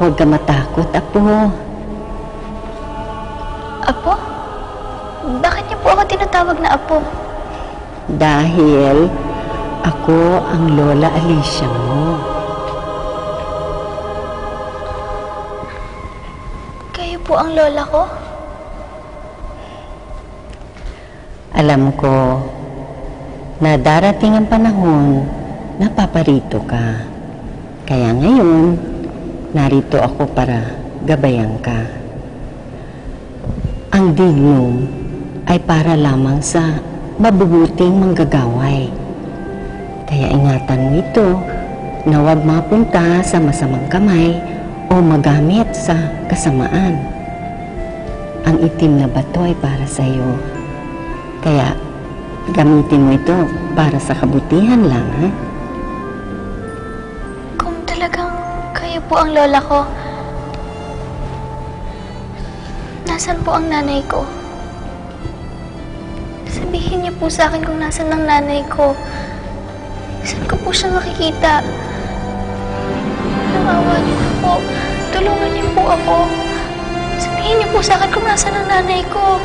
Huwag ka matakot, Apo. Apo? Bakit niyo po ako tinatawag na Apo? Dahil ako ang Lola Alicia mo. Kayo po ang lola ko? Alam ko na darating ang panahon na paparito ka. Kaya ngayon, narito ako para gabayan ka. Ang dignum ay para lamang sa mabubuting manggagaway. Kaya ingatan mo ito na huwag mapunta sa masamang kamay o magamit sa kasamaan. Ang itim na bato ay para sa iyo. Kaya gamitin mo ito para sa kabutihan lang, ha? Kung talagang kayo po ang lola ko, nasan po ang nanay ko? Sabihin niyo po sa akin kung nasan ang nanay ko. Saan ko po siya makikita? Naawa niyo na po. Tulungan niyo po ako. Sabihin niyo po sa akin kung nasan ang nanay ko.